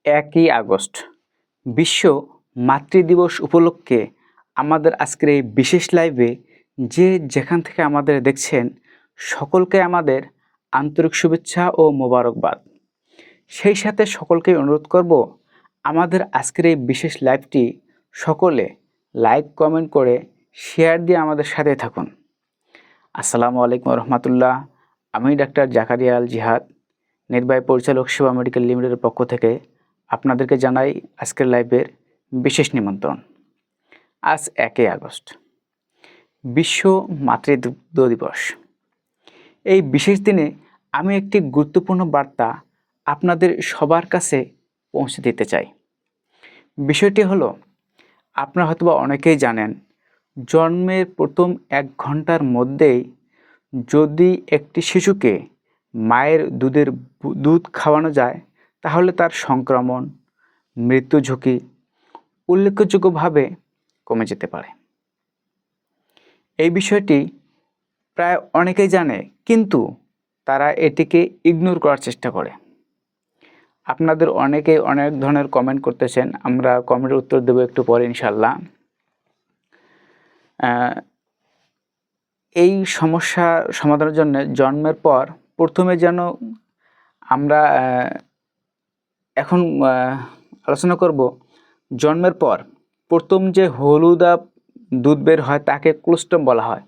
1ই August বিশ্ব মাতৃদিবস উপলক্ষে আমাদের আজকের এই বিশেষ লাইভে যে যেখান থেকে আমাদের দেখছেন সকলকে আমাদের আন্তরিক শুভেচ্ছা ও মোবারকবাদ। সেই সাথে সকলকে অনুরোধ করব আমাদের আজকের এই বিশেষ লাইভটি সকলে লাইক কমেন্ট করে শেয়ার দিয়ে আমাদের সাথে থাকুন। আসসালামু আলাইকুম রহমতুল্লাহ। আমি ডাক্তার জাকারিয়া আল জিহাদ, নির্বাহী পরিচালক সেবা মেডিকেল লিমিটেডের পক্ষ থেকে আপনাদেরকে জানাই আজকের লাইভের বিশেষ নিমন্ত্রণ। আজ 1ই আগস্ট বিশ্ব মাতৃদুগ্ধ দিবস। এই বিশেষ দিনে আমি একটি গুরুত্বপূর্ণ বার্তা আপনাদের সবার কাছে পৌঁছে দিতে চাই। বিষয়টি হলো, আপনারা হয়তোবা অনেকেই জানেন, জন্মের প্রথম 1 ঘন্টার মধ্যেই যদি একটি শিশুকে মায়ের দুধ খাওয়ানো যায় তাহলে তার সংক্রমণ, মৃত্যু ঝুঁকি উল্লেখযোগ্যভাবে কমে যেতে পারে। এই বিষয়টি প্রায় অনেকেই জানে, কিন্তু তারা এটিকে ইগনোর করার চেষ্টা করে। আপনাদের অনেকেই অনেক ধরনের কমেন্ট করতেছেন, আমরা কমেন্টের উত্তর দেব একটু পরে ইনশাল্লাহ। এই সমস্যা সমাধানের জন্য জন্মের পর প্রথমে যেন আমরা এখন আলোচনা করব, জন্মের পর প্রথম যে হলুদা দুধ বের হয় তাকে কোলোস্ট্রাম বলা হয়।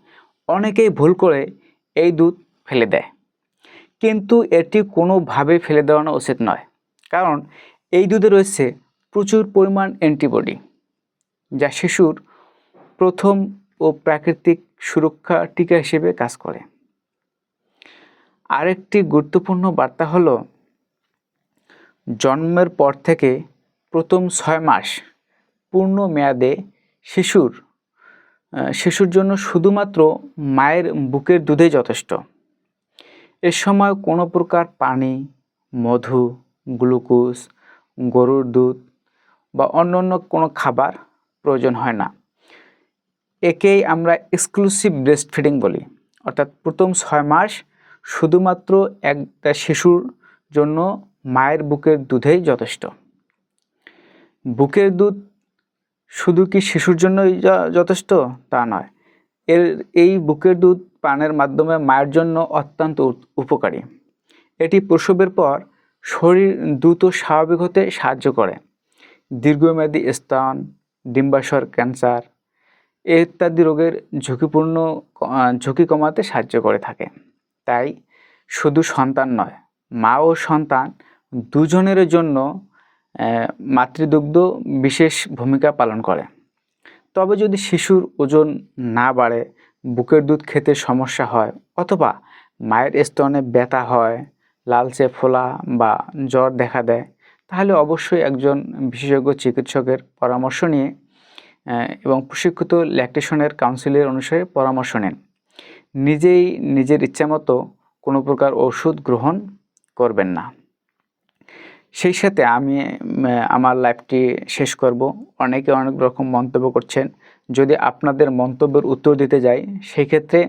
অনেকেই ভুল করে এই দুধ ফেলে দেয়, কিন্তু এটি কোনোভাবে ফেলে দেওয়ানো উচিত নয়, কারণ এই দুধে রয়েছে প্রচুর পরিমাণ অ্যান্টিবডি, যা শিশুর প্রথম ও প্রাকৃতিক সুরক্ষা টিকা হিসেবে কাজ করে। আরেকটি গুরুত্বপূর্ণ বার্তা হলো, জন্মের পর থেকে প্রথম 6 মাস পূর্ণ মেয়াদে শিশুর জন্য শুধুমাত্র মায়ের বুকের দুধেই যথেষ্ট। এ সময় কোনো প্রকার পানি, মধু, গ্লুকোজ, গরুর দুধ বা অন্যান্য কোনো খাবার প্রয়োজন হয় না। একেই আমরা এক্সক্লুসিভ ব্রেস্ট ফিডিং বলি, অর্থাৎ প্রথম 6 মাস শুধুমাত্র একটা শিশুর জন্য মায়ের বুকের দুধেই যথেষ্ট। বুকের দুধ শুধু কি শিশুর জন্যই যথেষ্ট তা নয়, এই বুকের দুধ পানের মাধ্যমে মায়ের জন্য অত্যন্ত উপকারী। এটি প্রসবের পর শরীর দ্রুত স্বাভাবিক হতে সাহায্য করে, দীর্ঘমেয়াদী স্তন, ডিম্বাশয় ক্যান্সার ইত্যাদি রোগের ঝুঁকি কমাতে সাহায্য করে থাকে। তাই শুধু সন্তান নয়, মা ও সন্তান দুজনের জন্য মাতৃদুগ্ধ বিশেষ ভূমিকা পালন করে। তবে যদি শিশুর ওজন না বাড়ে, বুকের দুধ খেতে সমস্যা হয়, অথবা মায়ের স্তনে ব্যথা হয়, লালচে ফোলা বা জ্বর দেখা দেয়, তাহলে অবশ্যই একজন বিশেষজ্ঞ চিকিৎসকের পরামর্শ নিয়ে এবং প্রশিক্ষিত ল্যাকটেশনের কাউন্সিলের অনুসারে পরামর্শ নেন। নিজেই নিজের ইচ্ছামতো কোনো প্রকার ওষুধ গ্রহণ করবেন না। সেই সাথে আমি আমার লাইভটি শেষ করব। অনেকে অনেক রকম মন্তব্য করছেন, যদি আপনাদের মন্তব্যের উত্তর দিতে যাই সেই ক্ষেত্রে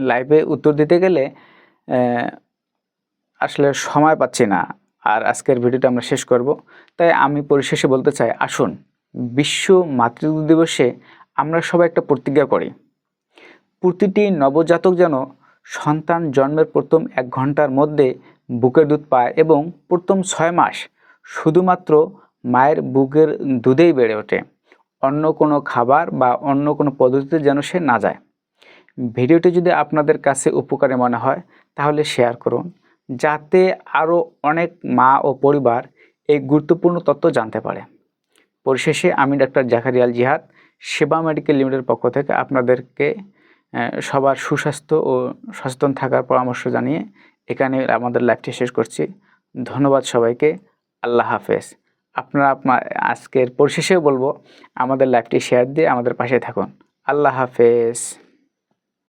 লাইভে উত্তর দিতে গেলে আসলে সময় পাচ্ছি না, আর আজকের ভিডিওটা আমরা শেষ করব। তাই আমি পরিশেষে বলতে চাই, আসুন বিশ্ব মাতৃদুগ্ধ দিবসে আমরা সবাই একটা প্রতিজ্ঞা করি, প্রতিটি নবজাতক যেন সন্তান জন্মের প্রথম 1 ঘন্টার মধ্যে বুকের দুধ পায় এবং প্রথম 6 মাস শুধুমাত্র মায়ের বুকের দুধেই বেড়ে ওঠে, অন্য কোনো খাবার বা অন্য কোনো পদ্ধতিতে যেন সে না যায়। ভিডিওটি যদি আপনাদের কাছে উপকারী মনে হয় তাহলে শেয়ার করুন, যাতে আরও অনেক মা ও পরিবার এই গুরুত্বপূর্ণ তথ্য জানতে পারে। পরিশেষে আমি ডাক্তার জাকারিয়া আল জিহাদ, সেবা মেডিকেল লিমিটেডের পক্ষ থেকে আপনাদেরকে সবার সুস্বাস্থ্য ও সচেতন থাকার পরামর্শ জানিয়ে এখানে আমাদের লাইভটি শেষ করছি। ধন্যবাদ সবাইকে। আল্লাহ হাফেজ। আপনার আজকের পরিশেষেও বলবো, আমাদের লাইভটি শেয়ার দিয়ে আমাদের পাশে থাকুন। আল্লাহ হাফেজ।